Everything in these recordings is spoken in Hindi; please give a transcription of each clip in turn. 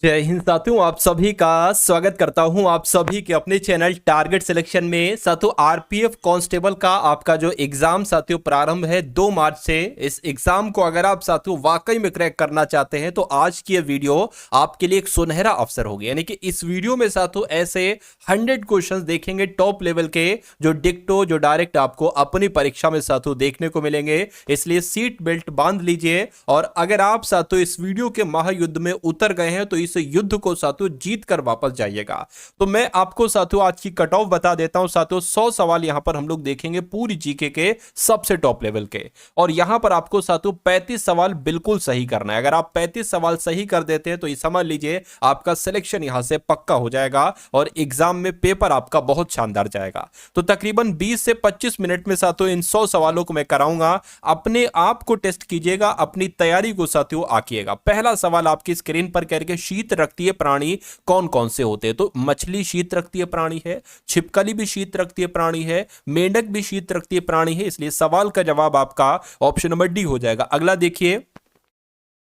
जय हिंद साथियों, आप सभी का स्वागत करता हूं आप सभी के अपने चैनल टारगेट सिलेक्शन में। साथियों, आरपीएफ कांस्टेबल का आपका जो एग्जाम साथियों प्रारंभ है 2 मार्च से। इस एग्जाम को अगर आप साथियों वाकई में क्रैक करना चाहते हैं तो आज की ये वीडियो आपके लिए एक सुनहरा अवसर होगी। यानी कि इस वीडियो में साथियों ऐसे 100 क्वेश्चंस देखेंगे टॉप लेवल के, जो डिक्टो जो डायरेक्ट आपको अपनी परीक्षा में साथियों देखने को मिलेंगे। इसलिए सीट बेल्ट बांध लीजिए, और अगर आप साथियों इस वीडियो के महायुद्ध में उतर गए हैं तो इस युद्ध को साथियों जीत कर वापस जाइएगा। तो मैं आपको साथियों आज की कट ऑफ बता देता हूं। साथियों 100 सवाल यहां पर हम लोग देखेंगे पूरी जीके के सबसे टॉप लेवल के, और यहां पर आपको साथियों 35 सवाल बिल्कुल सही करना है। अगर आप 35 सवाल सही कर देते हैं तो ये समझ लीजिए आपका सिलेक्शन यहां से पक्का हो जाएगा और एग्जाम में पेपर आपका बहुत शानदार जाएगा। तो तकरीबन 20 से 25 मिनट में साथियों इन 100 सवालों को मैं कराऊंगा। अपने आप को टेस्ट कीजिएगा, अपनी तैयारी को साथियों आकिएगा। पहला सवाल आपकी स्क्रीन पर करके, शीत रखती है प्राणी कौन कौन से होते हैं? तो मछली शीत रखती है प्राणी है, छिपकली भी शीत रखती है प्राणी है, मेंढक भी शीत रखती है प्राणी है। इसलिए सवाल का जवाब आपका ऑप्शन नंबर डी हो जाएगा। अगला देखिए,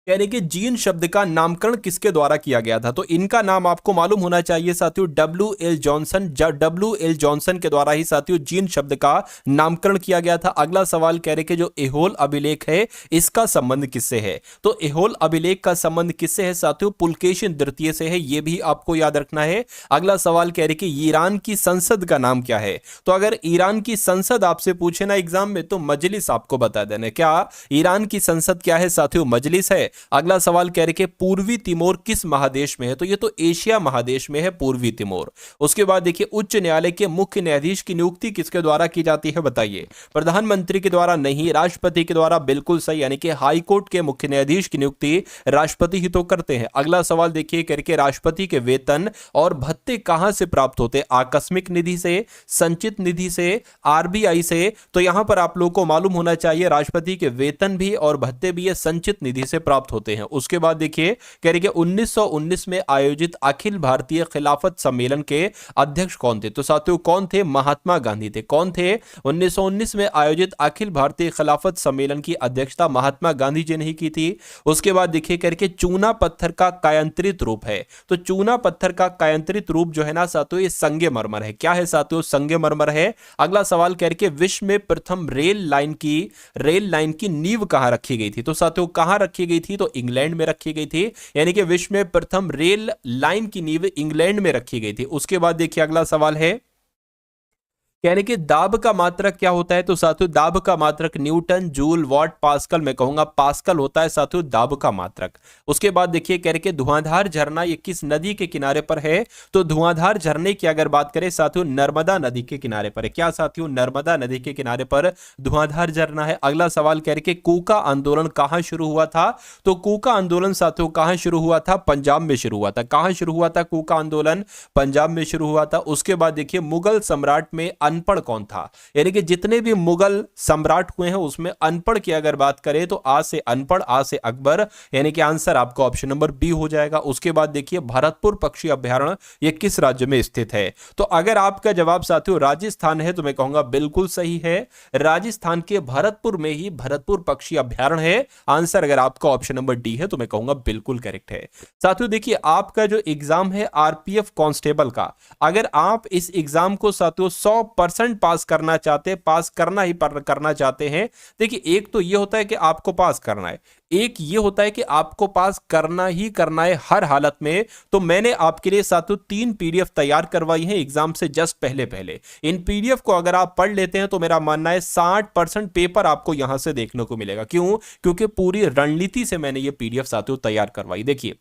कह रहे कि जीन शब्द का नामकरण किसके द्वारा किया गया था? तो इनका नाम आपको मालूम होना चाहिए साथियों, डब्ल्यू.एल. जॉनसन। डब्ल्यू.एल. जॉनसन के द्वारा ही साथियों जीन शब्द का नामकरण किया गया था। अगला सवाल कह रहे कि जो एहोल अभिलेख है इसका संबंध किससे है? तो एहोल अभिलेख का संबंध किससे है साथियों? पुलकेशिन द्वितीय से है, यह भी आपको याद रखना है। अगला सवाल कह रहे कि ईरान की संसद का नाम क्या है? तो अगर ईरान की संसद आपसे पूछे ना एग्जाम में तो मजलिस आपको बता देना। क्या ईरान की संसद क्या है साथियों? मजलिस है। अगला सवाल कह रहे कि पूर्वी तिमोर किस महादेश में है? तो ये तो एशिया महादेश में है पूर्वी तिमोर। उसके बाद देखिए, उच्च न्यायालय के मुख्य न्यायाधीश की नियुक्ति किसके द्वारा की जाती है? बताइए। प्रधानमंत्री के द्वारा नहीं, राष्ट्रपति के द्वारा। बिल्कुल सही, यानी कि हाई कोर्ट के मुख्य न्यायाधीश की नियुक्ति राष्ट्रपति ही तो करते हैं। अगला सवाल देखिए करके, राष्ट्रपति के वेतन और भत्ते कहां से प्राप्त होते हैं? आकस्मिक निधि से, संचित निधि से, आरबीआई से। तो यहां पर आप लोगों को मालूम होना चाहिए राष्ट्रपति के वेतन भी और भत्ते भी ये संचित निधि से प्राप्त होते हैं। उसके बाद देखिए कह रहे कि 1919 में आयोजित अखिल भारतीय खिलाफत सम्मेलन के अध्यक्ष कौन थे? तो साथियों कौन थे? महात्मा गांधी थे। कौन थे? 1919 में आयोजित अखिल भारतीय खिलाफत सम्मेलन की अध्यक्षता महात्मा गांधी जी ने ही की थी। उसके बाद देखिए करके, चूना पत्थर का कायांतरित रूप है। तो चूना पत्थर का कायांतरित रूप जो है ना साथियों, ये संगमरमर है। क्या है साथियों? संगमरमर है। अगला सवाल करके, विश्व में प्रथम रेल लाइन की नींव कहां रखी गई थी? तो साथियों कहां रखी गई थी? तो इंग्लैंड में रखी गई थी। यानी कि विश्व में प्रथम रेल लाइन की नींव इंग्लैंड में रखी गई थी। उसके बाद देखिए अगला सवाल है, यानी कि दाब का मात्रक क्या होता है? तो साथियों दाब का मात्रक न्यूटन, जूल, वॉट, पास्कल, मैं कहूंगा पास्कल होता है साथियों दाब का मात्रक। उसके बाद देखिए कह रहे कि धुआंधार झरना ये किस नदी के किनारे पर है? तो धुआंधार झरने की अगर बात करें साथियों, नर्मदा नदी के किनारे पर है। क्या साथियों? नर्मदा नदी के किनारे पर धुआंधार झरना है। अगला सवाल कह रहे कि कूका आंदोलन कहां शुरू हुआ था? तो कूका आंदोलन साथियों कहां शुरू हुआ था? पंजाब में शुरू हुआ था। कहां शुरू हुआ था कूका आंदोलन? पंजाब में शुरू हुआ था। उसके बाद देखिए, मुगल सम्राट में अनपढ़ कौन था? यानी कि जितने भी मुगल सम्राट हुए हैं उसमें अनपढ़ की अगर बात करें तो आ से अनपढ़, आ से अकबर। यानी कि आंसर आपका ऑप्शन नंबर बी हो जाएगा। उसके बाद देखिए, भरतपुर पक्षी अभ्यारण्य ये किस राज्य में स्थित है? तो अगर आपका जवाब साथियों राजस्थान है तो मैं कहूंगा बिल्कुल सही है। राजस्थान के भरतपुर में ही भरतपुर पक्षी अभ्यारण्य है। आंसर अगर आपका ऑप्शन नंबर डी है तो मैं कहूंगा बिल्कुल करेक्ट है। साथियों देखिए, आपका जो एग्जाम है आरपीएफ कांस्टेबल का, अगर आप इस एग्जाम को साथियों 100% पास करना चाहते हैं, पास करना ही करना चाहते हैं। देखिए, एक तो ये होता है कि आपको पास करना है, एक ये होता है कि आपको पास करना ही करना है हर हालत में। तो मैंने आपके लिए साथियों 3 पीडीएफ तैयार करवाई है एग्जाम से जस्ट पहले पहले। इन पीडीएफ को अगर आप पढ़ लेते हैं तो मेरा मानना है 60% पेपर आपको यहां से देखने को मिलेगा। क्यों? क्योंकि पूरी रणनीति से मैंने ये पीडीएफ साथियों तैयार करवाई। देखिए,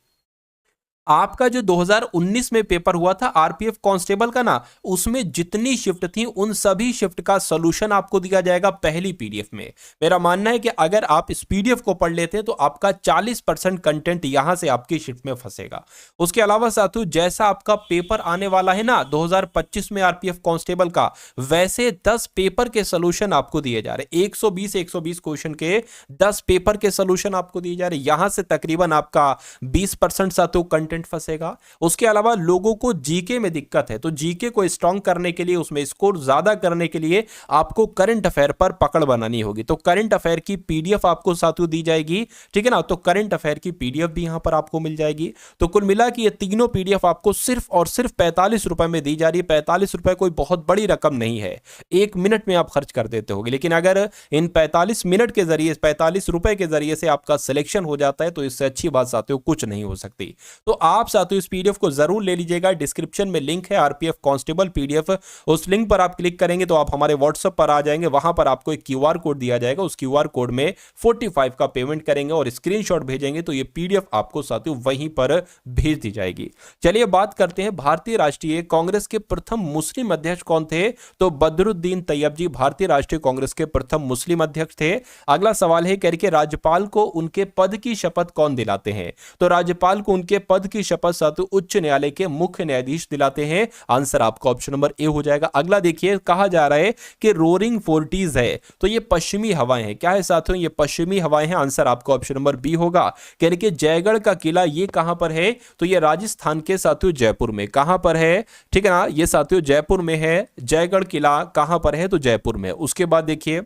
आपका जो 2019 में पेपर हुआ था आरपीएफ कांस्टेबल का ना, उसमें जितनी शिफ्ट थी उन सभी शिफ्ट का सॉल्यूशन आपको दिया जाएगा पहली पीडीएफ में। मेरा मानना है कि अगर आप इस पीडीएफ को पढ़ लेते हैं तो आपका 40% कंटेंट यहां से आपकी शिफ्ट में फंसेगा। उसके अलावा साथियों, जैसा आपका पेपर आने वाला है ना 2025 में आरपीएफ कांस्टेबल का, वैसे 10 पेपर के सॉल्यूशन आपको दिए जा रहे। 120 क्वेश्चन के 10 पेपर के सॉल्यूशन आपको दिए जा रहे। यहां से तकरीबन आपका 20% साथियों कंटेंट स्टूडेंट फंसेगा। उसके अलावा लोगों को जीके में दिक्कत है, तो जीके को स्ट्रांग करने के लिए, उसमें स्कोर ज्यादा करने के लिए आपको करंट अफेयर पर पकड़ बनानी होगी। तो करंट अफेयर की पीडीएफ आपको साथियों दी जाएगी, ठीक है ना। तो करंट अफेयर की पीडीएफ भी यहां पर आपको मिल जाएगी। तो कुल मिला कि ये तीनों पीडीएफ आपको सिर्फ और सिर्फ 45 रुपए में दी जा रही है। 45 रुपए कोई बहुत बड़ी रकम नहीं है, 1 मिनट में आप खर्च कर देते होगे। लेकिन अगर इन 45 मिनट के जरिए, 45 रुपए के जरिए से आपका सिलेक्शन हो जाता है, तो इससे अच्छी बात साथियों कुछ नहीं हो सकती। तो आप साथियों इस पीडीएफ को जरूर ले लीजिएगा। डिस्क्रिप्शन में लिंक है आरपीएफ कांस्टेबल पीडीएफ, उस लिंक पर आप क्लिक करेंगे तो आप हमारे व्हाट्सएप पर आ जाएंगे। वहां पर आपको एक क्यूआर कोड दिया जाएगा, उस क्यूआर कोड में 45 का पेमेंट करेंगे और स्क्रीनशॉट भेजेंगे तो ये पीडीएफ आपको साथियों वहीं पर भेज दी जाएगी। चलिए बात करते हैं, भारतीय राष्ट्रीय कांग्रेस के प्रथम मुस्लिम अध्यक्ष कौन थे? तो बदरुद्दीन तैयब जी भारतीय राष्ट्रीय कांग्रेस के प्रथम मुस्लिम अध्यक्ष थे। अगला सवाल है करके राज्यपाल को उनके पद की शपथ कौन दिलाते हैं? तो राज्यपाल को उनके पद की शपथ साथियों उच्च न्यायालय के मुख्य न्यायाधीश दिलाते हैं। आंसर आपका ऑप्शन नंबर ए हो जाएगा। अगला देखिए, कहा जा रहा है कि रोरिंग फोर्टीज है, तो ये पश्चिमी हवाएं हैं। क्या है साथियों? ये पश्चिमी हवाएं हैं। आंसर आपका ऑप्शन नंबर बी होगा। कि जयगढ़ का किला ये कहां पर है? तो ये राजस्थान के साथियों जयपुर में। कहां पर है? ठीक है ना, ये साथियों जयपुर में है। जयगढ़ किला कहां पर है? तो जयपुर में। उसके बाद देखिए,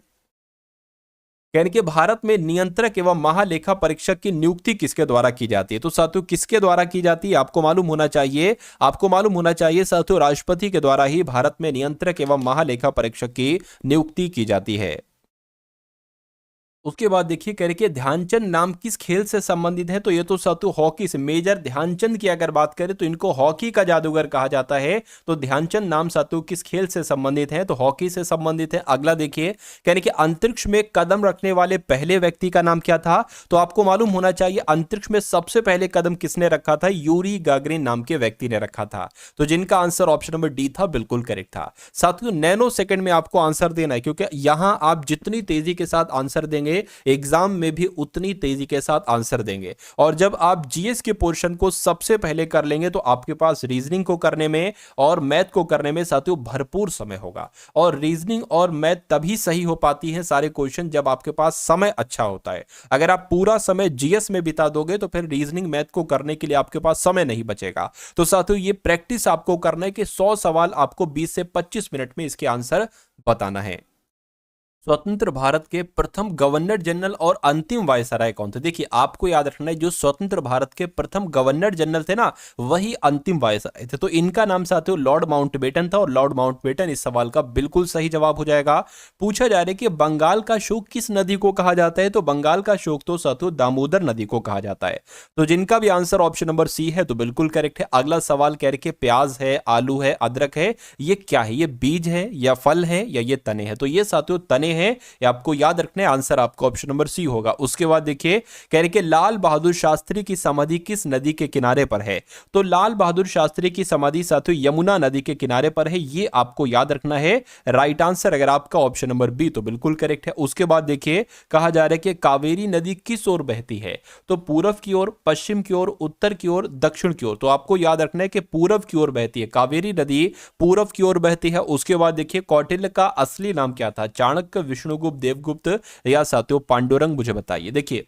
कि भारत में नियंत्रक एवं महालेखा परीक्षक की नियुक्ति किसके द्वारा की जाती है? तो साथियों किसके द्वारा की जाती है आपको मालूम होना चाहिए। आपको मालूम होना चाहिए साथियों, राष्ट्रपति के द्वारा ही भारत में नियंत्रक एवं महालेखा परीक्षक की नियुक्ति की जाती है। उसके बाद देखिए, कह रहे कि ध्यानचंद नाम किस खेल से संबंधित है? तो ये तो साथियों हॉकी से, मेजर ध्यानचंद की अगर बात करें तो इनको हॉकी का जादूगर कहा जाता है। तो ध्यानचंद नाम साथियों किस खेल से संबंधित है? तो हॉकी से संबंधित है। अगला देखिए, कह रहे कि अंतरिक्ष में कदम रखने वाले पहले व्यक्ति का नाम क्या था? तो आपको मालूम होना चाहिए अंतरिक्ष में सबसे पहले कदम किसने रखा था? यूरी गागरिन नाम के व्यक्ति ने रखा था। तो जिनका आंसर ऑप्शन नंबर डी था, बिल्कुल करेक्ट था। साथियों नैनो सेकंड में आपको आंसर देना है, क्योंकि यहां आप जितनी तेजी के साथ आंसर देंगे एग्जाम में भी उतनी तेजी के साथ आंसर देंगे। और जब आप जीएस के पोर्शन को सबसे पहले कर लेंगे तो आपके पास रीजनिंग को करने में और मैथ को करने में साथियों भरपूर समय होगा। और रीजनिंग और मैथ तभी सही हो पाती है सारे क्वेश्चन जब आपके पास समय अच्छा होता है। अगर आप पूरा समय जीएस में बिता दोगे तो फिर रीजनिंग मैथ को करने के लिए आपके पास समय नहीं बचेगा। तो साथियों ये प्रैक्टिस आपको करना है कि 100 सवाल आपको 20 से 25 मिनट में इसके आंसर बताना है। स्वतंत्र भारत के प्रथम गवर्नर जनरल और अंतिम वायसराय कौन थे? देखिए आपको याद रखना है, जो स्वतंत्र भारत के प्रथम गवर्नर जनरल थे ना, वही अंतिम वायसराय थे। तो इनका नाम साथियों लॉर्ड माउंटबेटन था, और लॉर्ड माउंटबेटन इस सवाल का बिल्कुल सही जवाब हो जाएगा। पूछा जा रहा है कि बंगाल का शोक किस नदी को कहा जाता है? तो बंगाल का शोक तो साथियों दामोदर नदी को कहा जाता है। तो जिनका भी आंसर ऑप्शन नंबर सी है तो बिल्कुल करेक्ट है। अगला सवाल कह रहे कि प्याज है, आलू है, अदरक है, ये क्या है? ये बीज है या फल है या ये तने हैं? तो ये साथियों तने हैं, ये आपको याद रखना है। आंसर आपका ऑप्शन नंबर सी होगा। उसके बाद देखिए, कह रहे कि लाल बहादुर शास्त्री की समाधि किस नदी के किनारे पर है? तो लाल बहादुर शास्त्री की समाधि साथियों यमुना नदी के किनारे पर है, ये आपको याद रखना है। राइट आंसर अगर आपका ऑप्शन नंबर बी तो बिल्कुल करेक्ट है। उसके बाद देखिए, कहा जा रहा है कि कावेरी नदी किस ओर बहती है? तो पूर्व की ओर, पश्चिम की ओर, उत्तर की ओर, दक्षिण की ओर। तो आपको याद रखना है कि पूर्व की ओर बहती है, कावेरी नदी पूर्व की ओर बहती है। उसके बाद देखिए, कौटिल्य का असली नाम क्या था? चाणक्य, विष्णुगुप्त, देवगुप्त या साथियों पांडुरंग? मुझे बताइए। देखिए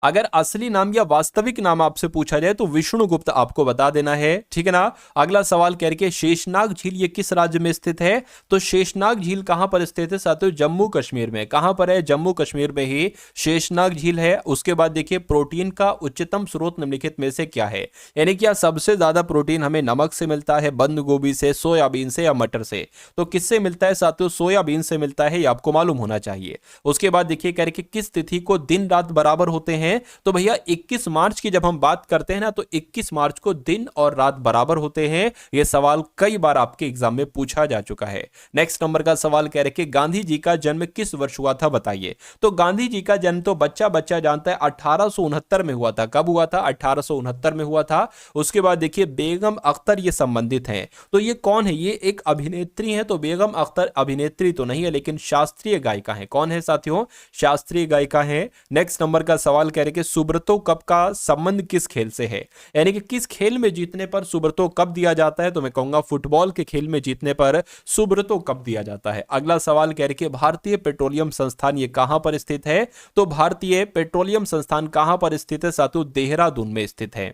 अगर असली नाम या वास्तविक नाम आपसे पूछा जाए तो विष्णुगुप्त आपको बता देना है, ठीक है ना। अगला सवाल कह रहे शेषनाग झील ये किस राज्य में स्थित है? तो शेषनाग झील कहां पर स्थित है साथियों? जम्मू कश्मीर में। कहां पर है? जम्मू कश्मीर में ही शेषनाग झील है। उसके बाद देखिए, प्रोटीन का उच्चतम स्रोत निम्नलिखित में से क्या है? यानी कि सबसे ज्यादा प्रोटीन हमें नमक से मिलता है, बंद गोभी से, सोयाबीन से या मटर से? तो किससे मिलता है साथियों? सोयाबीन से मिलता है, ये आपको मालूम होना चाहिए। उसके बाद देखिए, कह रहे किस तिथि को दिन रात बराबर होते हैं? तो भैया 21 मार्च की जब हम बात करते हैं ना, तो 21 मार्च को दिन और रात बराबर होते हैं। यह सवाल कई बार आपके एग्जाम में पूछा जा चुका है। नेक्स्ट नंबर का सवाल कह रहे कि गांधी जी का जन्म किस वर्ष हुआ था? बताइए। तो गांधी जी का जन्म तो बच्चा बच्चा जानता है, 1869 में हुआ था। कब हुआ था? 1869 में हुआ था। उसके बाद देखिए, बेगम अख्तर ये संबंधित हैं। तो ये कौन है? ये एक अभिनेत्री है। तो बेगम अख्तर अभिनेत्री तो नहीं है, लेकिन शास्त्रीय गायिका है। कौन है साथियों? शास्त्रीय गायिका है। नेक्स्ट नंबर का सवाल कह रहे कि सुब्रतो कप का संबंध किस खेल से है? यानी कि किस खेल में जीतने पर सुब्रतो कप दिया जाता है? तो मैं कहूंगा फुटबॉल के खेल में जीतने पर सुब्रतो कप दिया जाता है। अगला सवाल कह रहे कि भारतीय पेट्रोलियम संस्थान ये कहां पर स्थित है? तो भारतीय पेट्रोलियम संस्थान कहां पर स्थित है साथियों? देहरादून में स्थित है।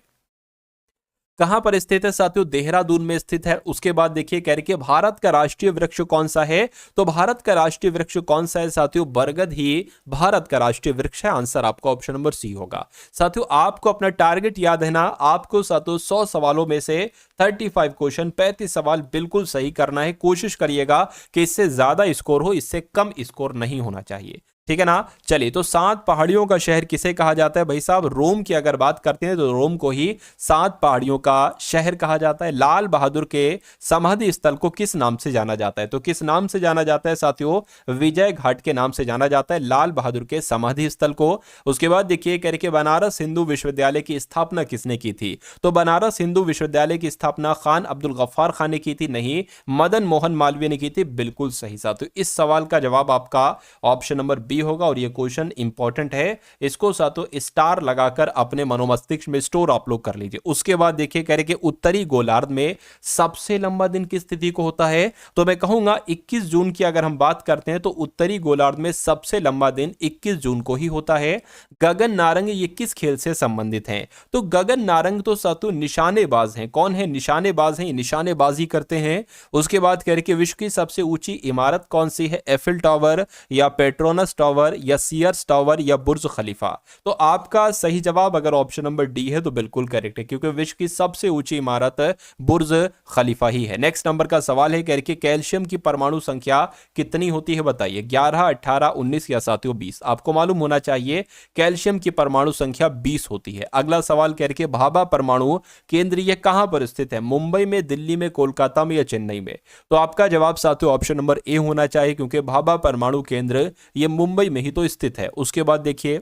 कहां पर स्थित है साथियों, देहरादून में स्थित है। उसके बाद देखिए कह रहे कि भारत का राष्ट्रीय वृक्ष कौन सा है, तो भारत का राष्ट्रीय वृक्ष कौन सा है साथियों, बरगद ही भारत का राष्ट्रीय वृक्ष है। आंसर आपका ऑप्शन नंबर सी होगा। साथियों आपको अपना टारगेट याद है ना, आपको साथियों 100 सवालों में से 35 क्वेश्चन 35 सवाल बिल्कुल सही करना है। कोशिश करिएगा कि इससे ज्यादा स्कोर हो, इससे कम स्कोर नहीं होना चाहिए, ठीक है ना। चलिए, तो 7 पहाड़ियों का शहर किसे कहा जाता है भाई साहब, रोम की अगर बात करते हैं तो रोम को ही 7 पहाड़ियों का शहर कहा जाता है। लाल बहादुर के समाधि स्थल को किस नाम से जाना जाता है, तो किस नाम से जाना जाता है साथियों, विजय घाट के नाम से जाना जाता है लाल बहादुर के समाधि स्थल को। उसके बाद देखिए कह रहे कि बनारस हिंदू विश्वविद्यालय की स्थापना किसने की थी, तो बनारस हिंदू विश्वविद्यालय की स्थापना खान अब्दुल गफ्फार खान ने की थी, नहीं मदन मोहन मालवीय ने की थी। बिल्कुल सही साथियों, इस सवाल का जवाब आपका ऑप्शन नंबर बी होगा और ये क्वेश्चन इंपॉर्टेंट है, इसको साथियों स्टार लगाकर अपने मनोमस्तिष्क में स्टोर आप लोग कर लीजिए। उसके बाद देखिए कह रहे कि उत्तरी गोलार्ध में सबसे लंबा दिन किस तिथि को होता है, तो मैं कहूंगा 21 जून की अगर हम बात करते हैं तो उत्तरी गोलार्ध में सबसे लंबा दिन 21 जून को ही होता है। गगन नारंग ये किस खेल से संबंधित हैं, तो गगन नारंग तो साथियों निशानेबाज हैं। कौन है, निशानेबाज हैं, निशानेबाजी करते हैं। उसके बाद कह रहे कि विश्व की सबसे ऊंची इमारत कौन सी है, एफिल टावर या पेट्रोनस टावर या सीयर्स टावर या बुर्ज खलीफा, तो आपका सही जवाब अगर ऑप्शन नंबर डी है तो बिल्कुल करेक्ट है, क्योंकि विश्व की सबसे ऊंची इमारत बुर्ज खलीफा ही है। नेक्स्ट नंबर का सवाल है कह कि कैल्शियम की परमाणु संख्या कितनी होती है, बताइए 11, 18, 19 या साथियों 20। आपको मालूम होना चाहिए कैल्शियम की परमाणु संख्या 20 होती है। अगला सवाल कह के भाभा परमाणु केंद्र ये कहां पर स्थित है, मुंबई में, दिल्ली में, कोलकाता में या चेन्नई में, तो आपका जवाब साथियों ऑप्शन नंबर ए होना चाहिए, क्योंकि भाभा परमाणु केंद्र ये मुंबई में ही तो स्थित है। उसके बाद देखिए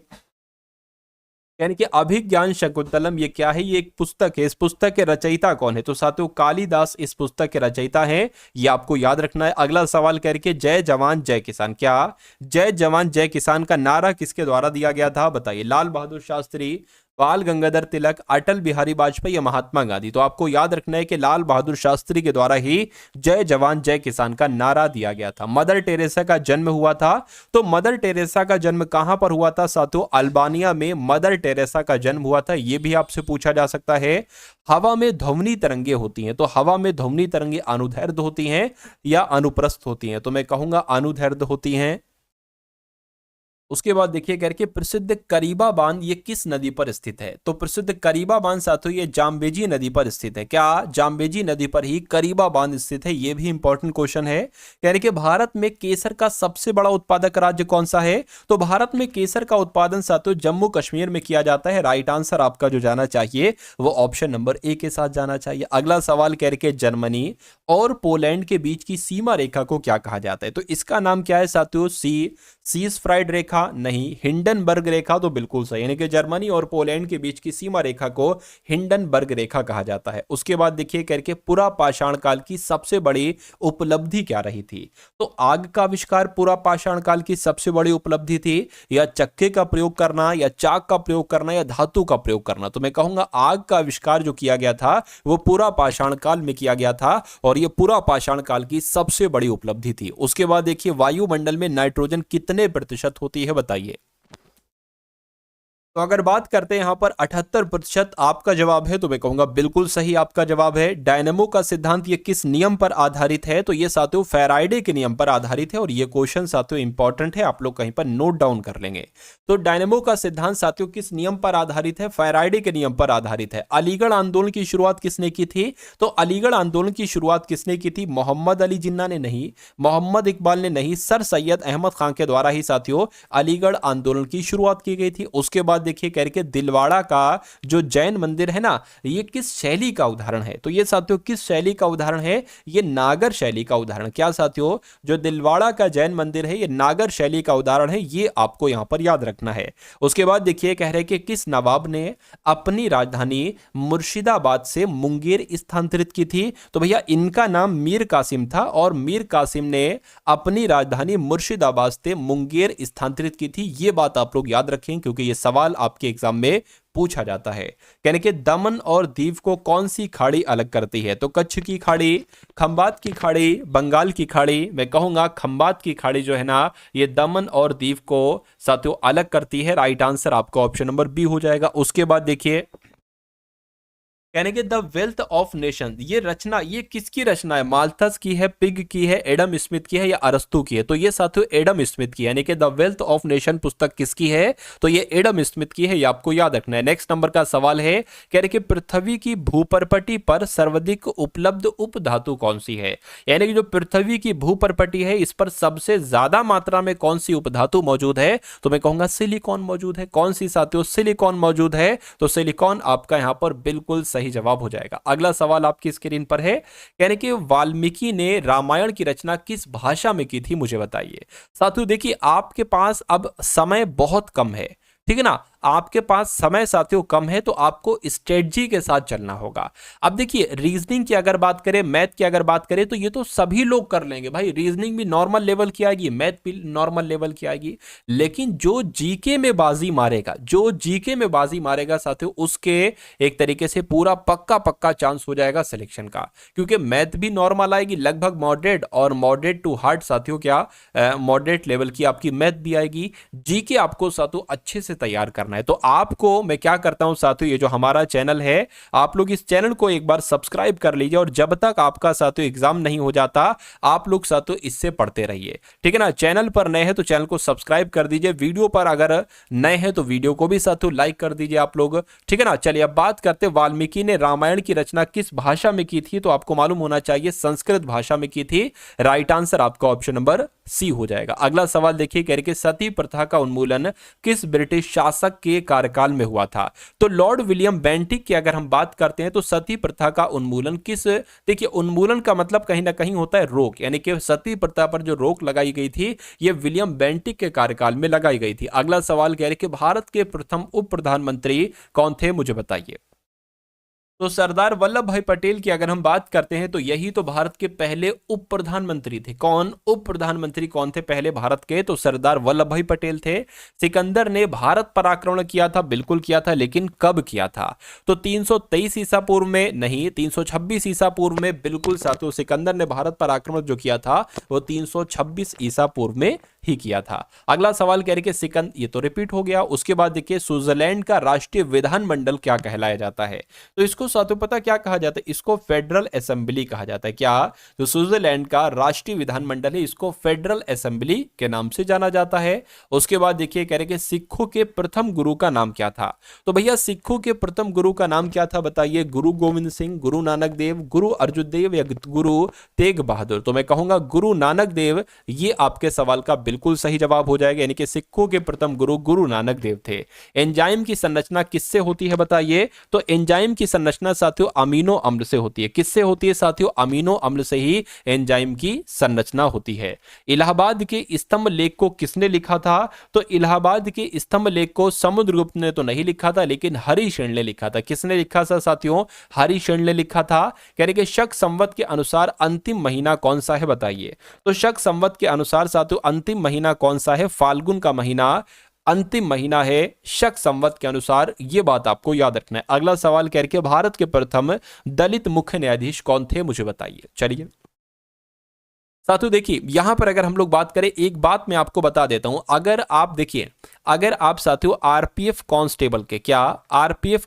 यानी कि अभिज्ञान शकुंतलम ये क्या है, ये एक पुस्तक है। इस पुस्तक के रचयिता कौन है, तो साथियों कालिदास इस पुस्तक के रचयिता हैं, ये आपको याद रखना है। अगला सवाल करके जय जवान जय किसान, क्या जय जवान जय किसान का नारा किसके द्वारा दिया गया था, बताइए लाल बहादुर शास्त्री, बाल गंगाधर तिलक, अटल बिहारी वाजपेयी या महात्मा गांधी, तो आपको याद रखना है कि लाल बहादुर शास्त्री के द्वारा ही जय जवान जय किसान का नारा दिया गया था। मदर टेरेसा का जन्म हुआ था, तो मदर टेरेसा का जन्म कहां पर हुआ था साथियों, अल्बानिया में मदर टेरेसा का जन्म हुआ था। यह भी आपसे पूछा जा सकता है। हवा में ध्वनि तरंगे होती हैं, तो हवा में ध्वनि तरंगे अनुदैर्ध्य होती हैं या अनुप्रस्थ होती हैं, तो मैं कहूंगा अनुदैर्ध्य होती हैं। उसके बाद देखिए करके प्रसिद्ध करीबा बांध ये किस नदी पर स्थित है, तो प्रसिद्ध करीबा बांध साथियों ये जाम्बेजी नदी पर स्थित है। क्या जाम्बेजी नदी पर ही करीबा बांध स्थित है, ये भी इंपॉर्टेंट क्वेश्चन है। यानी कि भारत में केसर का सबसे बड़ा उत्पादक राज्य कौन सा है, तो भारत में केसर का उत्पादन साथियों जम्मू कश्मीर में किया जाता है। राइट आंसर आपका जो जाना चाहिए वो ऑप्शन नंबर ए के साथ जाना चाहिए। अगला सवाल करके जर्मनी और पोलैंड के बीच की सीमा रेखा को क्या कहा जाता है, तो इसका नाम क्या है साथियों, सीज फ्राइड रेखा, नहीं हिंडनबर्ग रेखा, तो बिल्कुल सही, यानी कि जर्मनी और पोलैंड के बीच की सीमा रेखा को हिंडनबर्ग रेखा कहा जाता है। उसके बाद देखिए करके पुरा पाषाण काल की सबसे बड़ी उपलब्धि क्या रही थी, तो आग का आविष्कार पुरा पाषाण काल की सबसे बड़ी उपलब्धि थी, या चक्के का प्रयोग करना, या चाक का प्रयोग करना, या धातु का प्रयोग करना, तो मैं कहूंगा आग का आविष्कार जो किया गया था वो पुरा पाषाण काल में किया गया था और यह पुरा पाषाण काल की सबसे बड़ी उपलब्धि थी। उसके बाद देखिए वायुमंडल में नाइट्रोजन कितने प्रतिशत होती है, बताइए। तो अगर बात करते हैं यहां पर 78% आपका जवाब है, तो मैं कहूंगा बिल्कुल सही आपका जवाब है। डायनेमो का सिद्धांत ये किस नियम पर आधारित है, तो ये साथियों फैराडे के नियम पर आधारित है और ये क्वेश्चन साथियों इंपॉर्टेंट है, आप लोग कहीं पर नोट डाउन कर लेंगे। तो डायनेमो का सिद्धांत साथियों किस नियम पर आधारित है, फैराडे के नियम पर आधारित है। अलीगढ़ आंदोलन की शुरुआत किसने की थी, तो अलीगढ़ आंदोलन की शुरुआत किसने की थी, मोहम्मद अली जिन्ना ने नहीं, मोहम्मद इकबाल ने नहीं, सर सैयद अहमद खान के द्वारा ही साथियों अलीगढ़ आंदोलन की शुरुआत की गई थी। उसके बाद देखिए करके दिलवाड़ा का जो जैन मंदिर है ना, ये किस शैली का उदाहरण है, तो ये साथियों किस शैली का उदाहरण है, ये नागर शैली का उदाहरण। क्या साथियों, जो दिलवाड़ा का जैन मंदिर है ये नागर शैली का उदाहरण है, ये आपको यहां पर याद रखना है। उसके बाद देखिए कह रहे कि किस नवाब ने अपनी राजधानी मुर्शिदाबाद से मुंगेर स्थानांतरित की थी, तो भैया इनका नाम मीर कासिम था और मीर कासिम ने अपनी राजधानी मुर्शिदाबाद से मुंगेर स्थानांतरित की थी। ये बात आप लोग याद रखें क्योंकि ये सवाल आपके एग्जाम में पूछा जाता है। कहने के दमन और दीव को कौन सी खाड़ी अलग करती है, तो कच्छ की खाड़ी, खंबात की खाड़ी, बंगाल की खाड़ी। मैं कहूंगा खंबात की खाड़ी जो है ना ये दमन और दीव को साथियों अलग करती है। राइट आंसर आपका ऑप्शन नंबर बी हो जाएगा। उसके बाद देखिए यानी कि द वेल्थ ऑफ नेशन, ये रचना ये किसकी रचना है? माल्थस की है, पिग की है, एडम स्मिथ की है या अरस्तु की है? तो ये साथियों एडम स्मिथ की है। यानी कि द वेल्थ ऑफ नेशन पुस्तक किसकी है? तो ये एडम स्मिथ की है, ये आपको याद रखना है। नेक्स्ट नंबर का सवाल है, कह रहे कि पृथ्वी की भूपर्पटी पर सर्वाधिक उपलब्ध उपधातु कौन सी है? यानी कि जो पृथ्वी की भूपर्पटी है इस पर सबसे ज्यादा मात्रा में कौन सी उपधातु मौजूद है? तो मैं कहूंगा सिलिकॉन मौजूद है। कौन सी साथियों? सिलिकॉन मौजूद है। तो सिलिकॉन आपका यहां पर बिल्कुल सही जवाब हो जाएगा। अगला सवाल आपकी स्क्रीन पर है, यानी कि वाल्मीकि ने रामायण की रचना किस भाषा में की थी, मुझे बताइए। साथियों देखिए, आपके पास अब समय बहुत कम है, ठीक है ना, आपके पास समय साथियों कम है, तो आपको स्ट्रेटजी के साथ चलना होगा। अब देखिए, रीजनिंग की अगर बात करें, मैथ की अगर बात करें, तो ये तो सभी लोग कर लेंगे भाई। रीजनिंग भी नॉर्मल लेवल की आएगी, मैथ भी नॉर्मल लेवल की आएगी, लेकिन जो जीके में बाजी मारेगा, जो जीके में बाजी मारेगा साथियों, उसके एक तरीके से पूरा पक्का पक्का चांस हो जाएगा सिलेक्शन का। क्योंकि मैथ भी नॉर्मल आएगी, लगभग मॉडरेट और मॉडरेट टू हार्ड साथियों, क्या मॉडरेट लेवल की आपकी मैथ भी आएगी। जीके आपको साथियों अच्छे से तैयार करना है। तो आपको मैं क्या करता हूं साथियों, ये जो हमारा चैनल है, आप लोग इस चैनल को एक बार सब्सक्राइब कर लीजिए, और जब तक आपका साथियों एग्जाम नहीं हो जाता, आप लोग साथियों इससे पढ़ते रहिए, ठीक है ना। चैनल पर नए हैं तो चैनल को सब्सक्राइब कर दीजिए, वीडियो पर अगर नए हैं तो वीडियो को भी साथियों लाइक कर दीजिए आप लोग, ठीक है ना। चलिए अब बात करते हैं, वाल्मीकि ने रामायण की रचना किस भाषा में की थी? तो आपको मालूम होना चाहिए संस्कृत भाषा में की थी। राइट आंसर आपका ऑप्शन नंबर सी हो जाएगा। अगला सवाल देखिए, कह रहे कि सती प्रथा का उन्मूलन किस ब्रिटिश शासक के कार्यकाल में हुआ था? तो लॉर्ड विलियम बेंटिक की अगर हम बात करते हैं, तो सती प्रथा का उन्मूलन किस, देखिए उन्मूलन का मतलब कहीं ना कहीं होता है रोक, यानी कि सती प्रथा पर जो रोक लगाई गई थी, यह विलियम बेंटिक के कार्यकाल में लगाई गई थी। अगला सवाल कह रहे कि भारत के प्रथम उप प्रधानमंत्री कौन थे, मुझे बताइए। तो सरदार वल्लभ भाई पटेल की अगर हम बात करते हैं, तो यही तो भारत के पहले उप प्रधानमंत्री थे। कौन उप प्रधानमंत्री कौन थे पहले भारत के? तो सरदार वल्लभ भाई पटेल थे। सिकंदर ने भारत पर आक्रमण किया था, बिल्कुल किया था, लेकिन कब किया था? तो 323 ईसा पूर्व में नहीं, 326 ईसा पूर्व में, बिल्कुल साथियों सिकंदर ने भारत पर आक्रमण जो किया था वो 326 ईसा पूर्व में ही किया था। अगला सवाल कह रहे कि सिकंदर, ये तो रिपीट हो गया। उसके बाद देखिए, स्विट्जरलैंड का राष्ट्रीय विधानमंडल क्या कहलाया जाता है? तो इसको साथियों पता क्या कहा जाता है? इसको फेडरल असेंबली कहा जाता है। क्या? जो स्विट्जरलैंड का राष्ट्रीय विधानमंडल है, इसको फेडरल असेंबली के नाम से जाना जाता है। उसके बाद देखिए, कह रहे कि सिखों के प्रथम गुरु का नाम क्या था? तो भैया सिखों के प्रथम गुरु का नाम क्या था, बताइए। गुरु गोविंद सिंह, गुरु नानक देव, गुरु अर्जुन देव या गुरु तेग बहादुर? तो मैं कहूंगा गुरु नानक देव, ये आपके सवाल का बिल्कुल सही जवाब हो जाएगा। यानी कि सिखों के प्रथम गुरु गुरु नानक देव थे। एंजाइम की संरचना किससे होती है, बताइए। तो एंजाइम की संरचना साथियों अमीनो अम्ल से होती है। किससे होती है साथियों? अमीनो अम्ल से ही एंजाइम की संरचना होती है। इलाहाबाद के स्तंभ लेख को किसने लिखा था? तो इलाहाबाद के स्तंभ लेख को समुद्रगुप्त ने तो नहीं लिखा था, लेकिन हरिशेन ने लिखा था। किसने लिखा था साथियों? हरिशेन ने लिखा था। कह रहे कि शक संवत के अनुसार अंतिम महीना कौन सा है, बताइए। तो शक संवत के अनुसार साथियों अंतिम महीना कौन सा है? फाल्गुन का महीना अंतिम महीना है शक संवत के अनुसार, यह बात आपको याद रखना है। अगला सवाल कह रहे भारत के प्रथम दलित मुख्य न्यायाधीश कौन थे, मुझे बताइए। चलिए साथियों देखिए, यहां पर अगर हम लोग बात करें, एक बात मैं आपको बता देता हूं। अगर आप देखिए, अगर आप साथियों आरपीएफ कांस्टेबल के, क्या आरपीएफ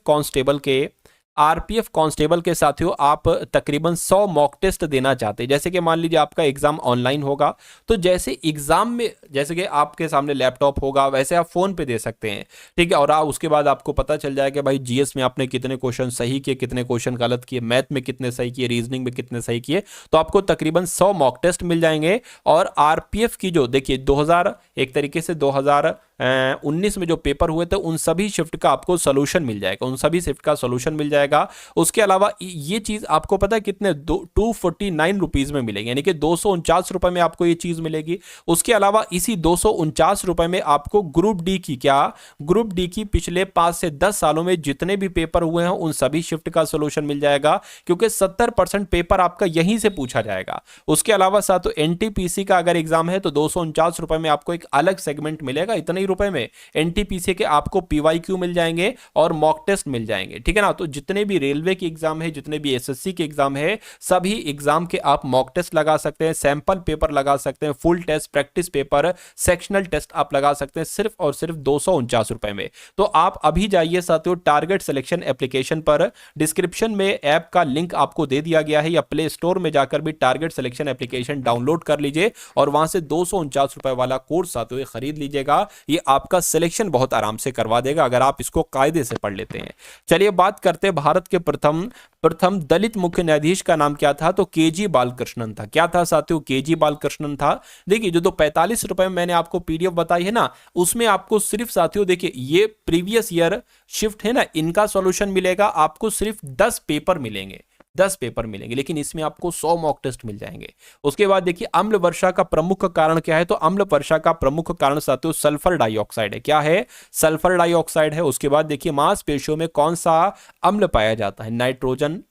कांस्टेबल के साथियों आप तकरीबन 100 मॉक टेस्ट देना चाहते हैं। जैसे कि मान लीजिए आपका एग्जाम ऑनलाइन होगा, तो जैसे एग्जाम में जैसे कि आपके सामने लैपटॉप होगा, वैसे आप फोन पे दे सकते हैं, ठीक है। और आप उसके बाद आपको पता चल जाएगा कि भाई जीएस में आपने कितने क्वेश्चन सही किए, कितने क्वेश्चन गलत किए, मैथ में कितने सही किए, रीजनिंग में कितने सही किए। तो आपको तकरीबन 100 मॉक टेस्ट मिल जाएंगे। और आरपीएफ की जो देखिए 2000 एक तरीके से 2019 में जो पेपर हुए थे, उन सभी शिफ्ट का आपको सोल्यूशन मिल जाएगा, उन सभी शिफ्ट का सोल्यूशन मिल जाएगा। उसके अलावा ये चीज आपको पता है कितने 249 रुपीज में मिलेगी, यानी कि 249 रुपए में आपको ये चीज मिलेगी। उसके अलावा इसी 249 रुपए में आपको ग्रुप डी की, क्या ग्रुप डी की पिछले 5 से 10 सालों में जितने भी पेपर हुए हैं उन सभी शिफ्ट का सोल्यूशन मिल जाएगा, क्योंकि 70% पेपर आपका यहीं से पूछा जाएगा। उसके अलावा साथ एनटीपीसी का अगर एग्जाम है तो 249 रुपए में आपको एक अलग सेगमेंट मिलेगा। इतने ही रुपए में एनटीपीसी के आपको पीवाईक्यू मिल जाएंगे और मॉक टेस्ट मिल जाएंगे, ठीक है ना। तो जितने भी रेलवे के एग्जाम है, जितने भी एसएससी के एग्जाम है, सभी एग्जाम के आप मॉक टेस्ट लगा सकते हैं, सैंपल पेपर लगा सकते हैं, full test, practice paper, sectional test आप लगा सकते हैं सिर्फ और सिर्फ 249 रुपए में। तो आप अभी जाइए साथियों टारगेट सिलेक्शन एप्लीकेशन पर, डिस्क्रिप्शन में ऐप का लिंक आपको दे दिया गया है, या प्ले स्टोर में जाकर भी टारगेट सिलेक्शन एप्लीकेशन डाउनलोड कर लीजिए और वहां से 249 रुपए वाला कोर्स साथियों खरीद लीजिएगा। ये आपका सिलेक्शन बहुत आराम से करवा देगा अगर आप इसको कायदे से पढ़ लेते हैं। चलिए बात करते हैं भारत के प्रथम दलित मुख्य न्यायाधीश का नाम क्या था, तो केजी बालकृष्णन था। क्या था साथियों, केजी बालकृष्णन था। देखिए जो 45 रुपए में मैंने आपको पीडीएफ बताई है ना, उसमें आपको सिर्फ साथियों देखिए ये प्रीवियस ईयर शिफ्ट है ना, इनका सॉल्यूशन मिलेगा आपको, सिर्फ 10 पेपर मिलेंगे, 10 पेपर मिलेंगे, लेकिन इसमें आपको 100 मॉक टेस्ट मिल जाएंगे। उसके बाद देखिए अम्ल वर्षा का प्रमुख कारण क्या है, तो अम्ल वर्षा का प्रमुख कारण साथियों सल्फर डाइऑक्साइड है। क्या है, सल्फर डाइऑक्साइड है। उसके बाद देखिए मांसपेशियों में कौन सा अम्ल पाया जाता है, नाइट्रोजन।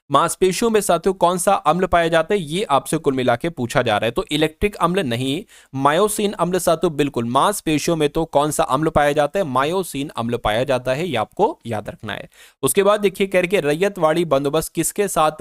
मांसपेशियों में साथियों कौन सा अम्ल पाया जाता है, ये आपसे कुल मिला के पूछा जा रहा है। तो इलेक्ट्रिक अम्ल नहीं, मायोसिन अम्ल साथियों बिल्कुल। मांसपेशियों में तो कौन सा अम्ल पाया जाता है, मायोसिन अम्ल पाया जाता है, ये आपको याद रखना है। उसके बाद देखिए कह रहे रैयतवाड़ी बंदोबस्त किसके साथ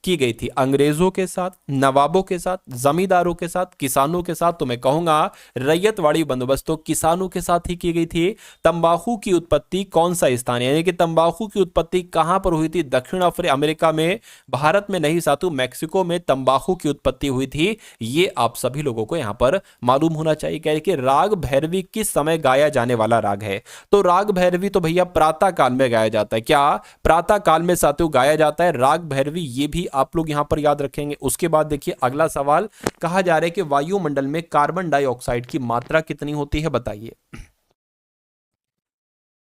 की गई थी, अंग्रेजों के साथ, नवाबों के साथ, जमींदारों के साथ, किसानों के साथ। तो मैं कहूंगा रैयतवाड़ी बंदोबस्त तो किसानों के साथ ही की गई थी। तंबाकू की उत्पत्ति कौन सा स्थान है, यानी कि तंबाकू की उत्पत्ति कहां पर हुई थी, दक्षिण अमेरिका में, भारत में नहीं साथियों, मैक्सिको में तंबाकू की उत्पत्ति हुई थी। ये आप सभी लोगों को यहां पर मालूम होना चाहिए। कह कि राग भैरवी किस समय गाया जाने वाला राग है, तो राग भैरवी तो भैया प्रातः काल में गाया जाता है। क्या, प्रातः काल में साथियों गाया जाता है राग भैरवी, ये भी आप लोग यहां पर याद रखेंगे। उसके बाद देखिए अगला सवाल, कहा जा रहा है कि वायुमंडल में कार्बन डाइऑक्साइड की मात्रा कितनी होती है, बताइए।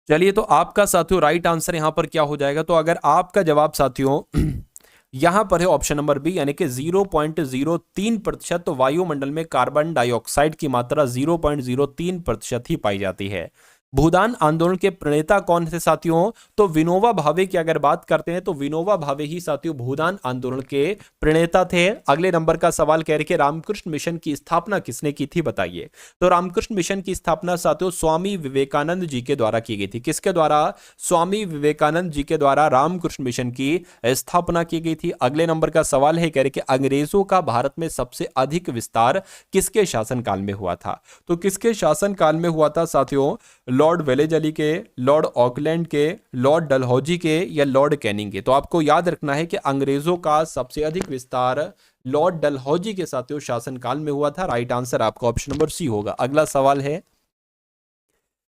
चलिए तो आपका साथियों राइट आंसर यहां पर क्या हो जाएगा, तो अगर आपका जवाब साथियों यहां पर है ऑप्शन नंबर बी, यानी कि 0.03%, तो वायुमंडल में कार्बन डाइऑक्साइड की मात्रा 0.03% ही पाई जाती है। भूदान आंदोलन के प्रणेता कौन थे साथियों, तो विनोबा भावे की अगर बात करते हैं तो विनोबा भावे ही साथियों भूदान आंदोलन के प्रणेता थे। अगले नंबर का सवाल कह रहे कि रामकृष्ण मिशन की स्थापना किसने की थी, बताइए। तो रामकृष्ण मिशन की स्थापना साथियों स्वामी विवेकानंद जी के द्वारा की गई थी। किसके द्वारा, स्वामी विवेकानंद जी के द्वारा रामकृष्ण मिशन की स्थापना की गई थी। अगले नंबर का सवाल है कह रहे कि अंग्रेजों का भारत में सबसे अधिक विस्तार किसके शासनकाल में हुआ था, तो किसके शासनकाल में हुआ था साथियों, लॉर्ड वेलेजली के, लॉर्ड ऑकलैंड के, लॉर्ड डलहौजी के, या लॉर्ड कैनिंग के। तो आपको याद रखना है कि अंग्रेजों का सबसे अधिक विस्तार लॉर्ड डलहौजी के साथियों शासनकाल में हुआ था। राइट आंसर आपका ऑप्शन नंबर सी होगा। अगला सवाल है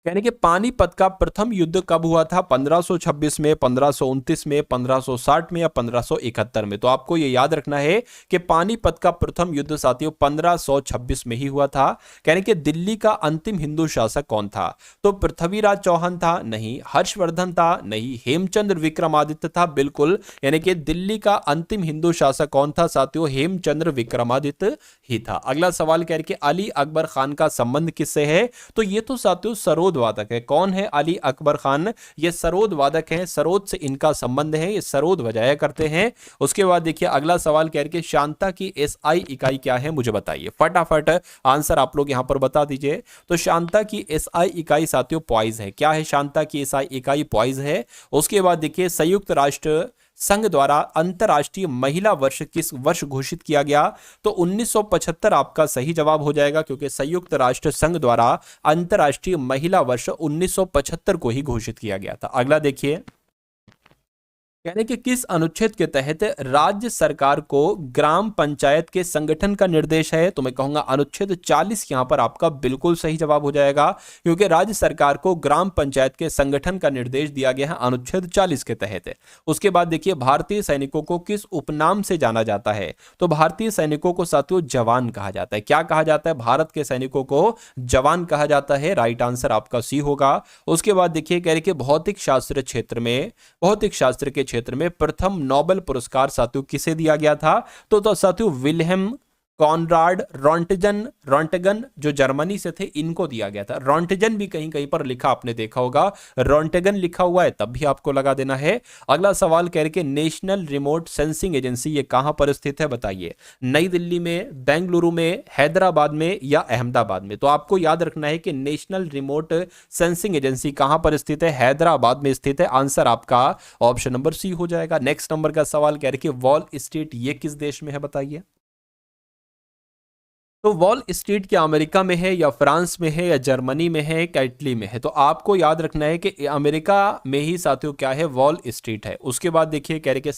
यानी कि पानीपत का प्रथम युद्ध कब हुआ था, 1526 में, 1529 में, 1560 में, या 1571 में। तो आपको ये याद रखना है कि पानीपत का प्रथम युद्ध साथियों 1526 में ही हुआ था। यानी कि दिल्ली का अंतिम हिंदू शासक कौन था, तो पृथ्वीराज चौहान था, नहीं। हर्षवर्धन था, नहीं। हेमचंद्र विक्रमादित्य था, बिल्कुल। यानी कि दिल्ली का अंतिम हिंदू शासक कौन था साथियों, हेमचंद्र विक्रमादित्य ही था। अगला सवाल कह रहे कि अली अकबर खान का संबंध किससे है, तो ये तो साथियों सरोद वादक है। कौन है अली अकबर खान, ये सरोद वादक हैं, सरोद से इनका संबंध है, ये सरोद बजाया करते हैं। उसके बाद देखिए अगला सवाल कह रहे शांता की एसआई इकाई क्या है, मुझे बताइए। फटाफट आंसर आप लोग यहां पर बता दीजिए। तो शांता की एसआई इकाई साथियों पॉइज है। क्या है शांता की एसआई इकाई, पॉइज है। उसके बाद देखिए संयुक्त राष्ट्र संघ द्वारा अंतरराष्ट्रीय महिला वर्ष किस वर्ष घोषित किया गया, तो 1975 आपका सही जवाब हो जाएगा, क्योंकि संयुक्त राष्ट्र संघ द्वारा अंतरराष्ट्रीय महिला वर्ष 1975 को ही घोषित किया गया था। अगला देखिए यानी कि किस अनुच्छेद के तहत राज्य सरकार को ग्राम पंचायत के संगठन का निर्देश है, तो मैं कहूंगा अनुच्छेद 40 यहां पर आपका बिल्कुल सही जवाब हो जाएगा, क्योंकि राज्य सरकार को ग्राम पंचायत के संगठन का निर्देश दिया गया है अनुच्छेद 40 के तहत। उसके बाद देखिए भारतीय सैनिकों को किस उपनाम से जाना जाता है, तो भारतीय सैनिकों को साथियों जवान कहा जाता है। क्या कहा जाता है, भारत के सैनिकों को जवान कहा जाता है। राइट आंसर आपका सी होगा। उसके बाद देखिए कह रहे कि भौतिक शास्त्र क्षेत्र में, भौतिक शास्त्र के क्षेत्र में प्रथम नोबेल पुरस्कार साथियों किसे दिया गया था, तो साथियों विल्हेम कॉनराड रॉन्टगन जो जर्मनी से थे, इनको दिया गया था। रॉन्टगन भी कहीं कहीं पर लिखा आपने देखा होगा, रॉन्टगन लिखा हुआ है तब भी आपको लगा देना है। अगला सवाल कह रहे कि नेशनल रिमोट सेंसिंग एजेंसी ये कहां पर स्थित है, बताइए। नई दिल्ली में, बेंगलुरु में, हैदराबाद में या अहमदाबाद में। तो आपको याद रखना है कि नेशनल रिमोट सेंसिंग एजेंसी कहां पर स्थित है, हैदराबाद में स्थित है। आंसर आपका ऑप्शन नंबर सी हो जाएगा। नेक्स्ट नंबर का सवाल कह रहे कि वॉल स्ट्रीट ये किस देश में है, बताइए। तो वॉल स्ट्रीट क्या अमेरिका में है या फ्रांस में है या जर्मनी में है या इटली में है। तो आपको याद रखना है कि अमेरिका में ही साथियों क्या है, वॉल स्ट्रीट है। उसके बाद देखिए कह रहे कि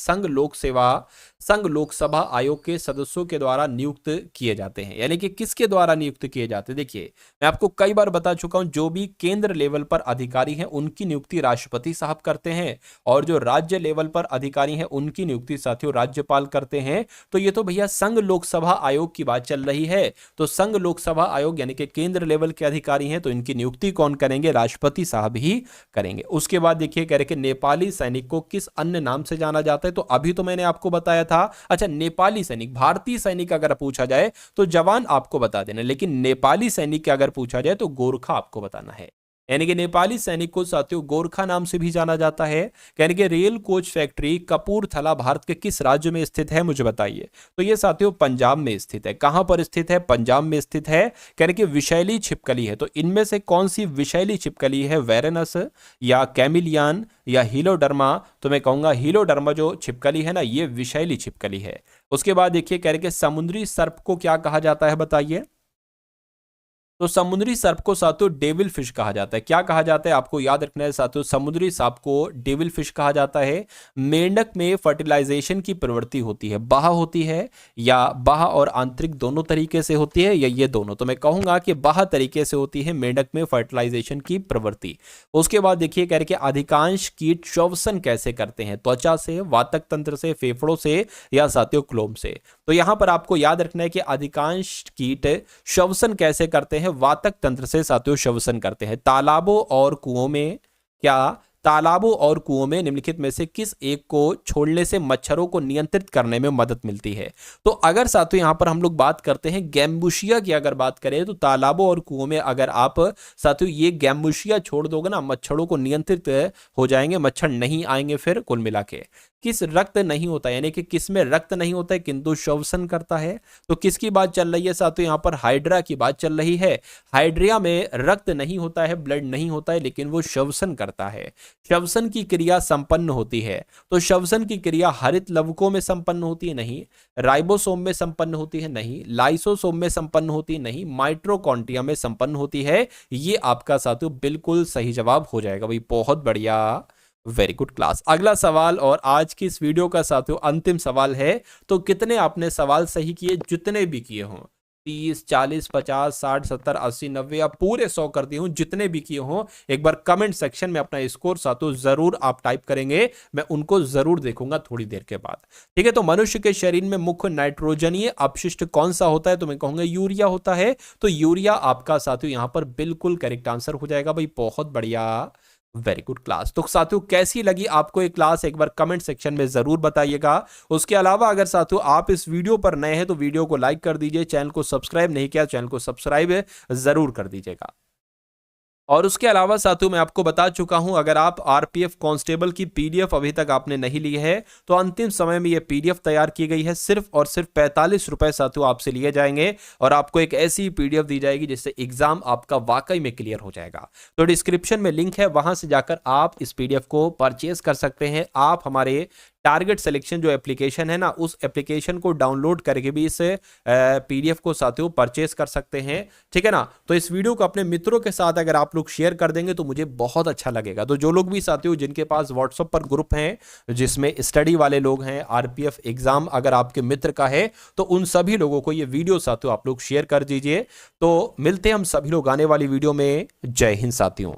संघ लोकसभा आयोग के सदस्यों के द्वारा नियुक्त किए जाते हैं, यानी कि किसके द्वारा नियुक्त किए जाते हैं। देखिए मैं आपको कई बार बता चुका हूं, जो भी केंद्र लेवल पर अधिकारी हैं उनकी नियुक्ति राष्ट्रपति साहब करते हैं, और जो राज्य लेवल पर अधिकारी हैं उनकी नियुक्ति साथियों राज्यपाल करते हैं। तो ये तो भैया संघ लोकसभा आयोग की बात चल रही है। तो संघ लोकसभा आयोग यानी कि केंद्र लेवल के अधिकारी हैं, तो इनकी नियुक्ति कौन करेंगे, राष्ट्रपति साहब ही करेंगे। उसके बाद देखिए कह रहे कि नेपाली सैनिक को किस अन्य नाम से जाना जाता है। तो अभी तो मैंने आपको बताया था। अच्छा, नेपाली सैनिक, भारतीय सैनिक अगर पूछा जाए तो जवान आपको बता देना, लेकिन नेपाली सैनिक अगर पूछा जाए तो गोरखा आपको बताना है। यानी कि नेपाली सैनिक को साथियों गोरखा नाम से भी जाना जाता है। यानी कि rail coach factory Kapurthala Bharat के किस राज्य में स्थित है, मुझे बताइए। तो ये साथियों पंजाब में स्थित है। कहां पर स्थित है, पंजाब में स्थित है। यानी कि विषैली छिपकली है। तो इनमें से कौन सी विषैली छिपकली है, वेरेनस या कैमिलियन या हीलोडर्मा। तो मैं कहूंगा हीलोडर्मा जो छिपकली है ना, ये विषैली छिपकली है। उसके बाद देखिए कह रहे कि समुद्री सर्प को क्या कहा जाता है, बताइए। तो समुद्री सर्प को साथियों डेविल फिश कहा जाता है। क्या कहा जाता है, आपको याद रखना है साथियों, समुद्री सांप को डेविल फिश कहा जाता है। मेंढक में फर्टिलाइजेशन की प्रवृत्ति होती है, बाह होती है, या बाह और आंतरिक दोनों तरीके से होती है, या ये दोनों। तो मैं कहूंगा कि बाह तरीके से होती है मेंढक में फर्टिलाइजेशन की प्रवृत्ति। उसके बाद देखिए कह रहे कि अधिकांश कीट श्वसन कैसे करते हैं, त्वचा से, वातक तंत्र से, फेफड़ों से, या साथियों क्लोम से। तो यहां पर आपको याद रखना है कि अधिकांश कीट श्वसन कैसे करते हैं, वातक तंत्र से साथियों श्वसन करते हैं। तालाबों और कुओं में निम्नलिखित में से किस एक को छोड़ने से मच्छरों को नियंत्रित करने में मदद मिलती है। तो अगर साथियों यहां पर हम लोग बात करते हैं गैम्बुशिया की, अगर बात करें तो तालाबों और कुओं में अगर आप साथियों ये गैम्बुशिया छोड़ दोगे ना, मच्छरों को नियंत्रित हो जाएंगे, मच्छर नहीं आएंगे। फिर कुल मिला के किस रक्त नहीं होता, यानी कि किस में रक्त नहीं होता है किंतु श्वसन करता है। तो किसकी बात चल रही है साथियों, यहां पर हाइड्रा की बात चल रही है। हाइड्रिया में रक्त नहीं होता है, ब्लड नहीं होता है, लेकिन वो श्वसन करता है। श्वसन की क्रिया संपन्न होती है। तो श्वसन की क्रिया हरित लवकों में संपन्न होती है, नहीं। राइबोसोम में संपन्न होती है, नहीं। लाइसोसोम में संपन्न होती है, नहीं। माइटोकॉन्ड्रिया में संपन्न होती है। ये आपका साथियों बिल्कुल सही जवाब हो जाएगा भाई, बहुत बढ़िया, वेरी गुड क्लास। अगला सवाल और आज की इस वीडियो का साथियों अंतिम सवाल है। तो कितने आपने सवाल सही किए, जितने भी किए हों, 30, 40, 50, 60, 70, 80, 90 या पूरे 100 कर दिए हों, जितने भी किए हों, एक बार कमेंट सेक्शन में अपना स्कोर साथियों जरूर आप टाइप करेंगे, मैं उनको जरूर देखूंगा थोड़ी देर के बाद। ठीक है, तो मनुष्य के शरीर में मुख्य नाइट्रोजनीय अपशिष्ट कौन सा होता है, तो मैं कहूंगा यूरिया होता है। तो यूरिया आपका साथियों यहां पर बिल्कुल करेक्ट आंसर हो जाएगा भाई, बहुत बढ़िया, वेरी गुड क्लास। तो साथियों कैसी लगी आपको ये क्लास, एक बार कमेंट सेक्शन में जरूर बताइएगा। उसके अलावा अगर साथियों आप इस वीडियो पर नए हैं तो वीडियो को लाइक कर दीजिए, चैनल को सब्सक्राइब नहीं किया चैनल को सब्सक्राइब जरूर कर दीजिएगा। और उसके अलावा साथियों मैं आपको बता चुका हूं, अगर आप आरपीएफ कांस्टेबल की पीडीएफ अभी तक आपने नहीं ली है तो अंतिम समय में ये पीडीएफ तैयार की गई है। सिर्फ और सिर्फ 45 रुपए साथियों आपसे लिए जाएंगे और आपको एक ऐसी पीडीएफ दी जाएगी जिससे एग्जाम आपका वाकई में क्लियर हो जाएगा। तो डिस्क्रिप्शन में लिंक है, वहां से जाकर आप इस पीडीएफ को परचेज कर सकते हैं। आप हमारे टारगेट सिलेक्शन जो एप्लीकेशन है ना, उस एप्लीकेशन को डाउनलोड करके भी इस पीडीएफ को साथियों परचेस कर सकते हैं। ठीक है ना, तो इस वीडियो को अपने मित्रों के साथ अगर आप लोग शेयर कर देंगे तो मुझे बहुत अच्छा लगेगा। तो जो लोग भी साथियों जिनके पास व्हाट्सएप पर ग्रुप हैं जिसमें स्टडी वाले लोग हैं, आरपीएफ एग्जाम अगर आपके मित्र का है तो उन सभी लोगों को ये वीडियो साथियों आप लोग शेयर कर दीजिए। तो मिलते हैं हम सभी लोग आने वाली वीडियो में। जय हिंद साथियों।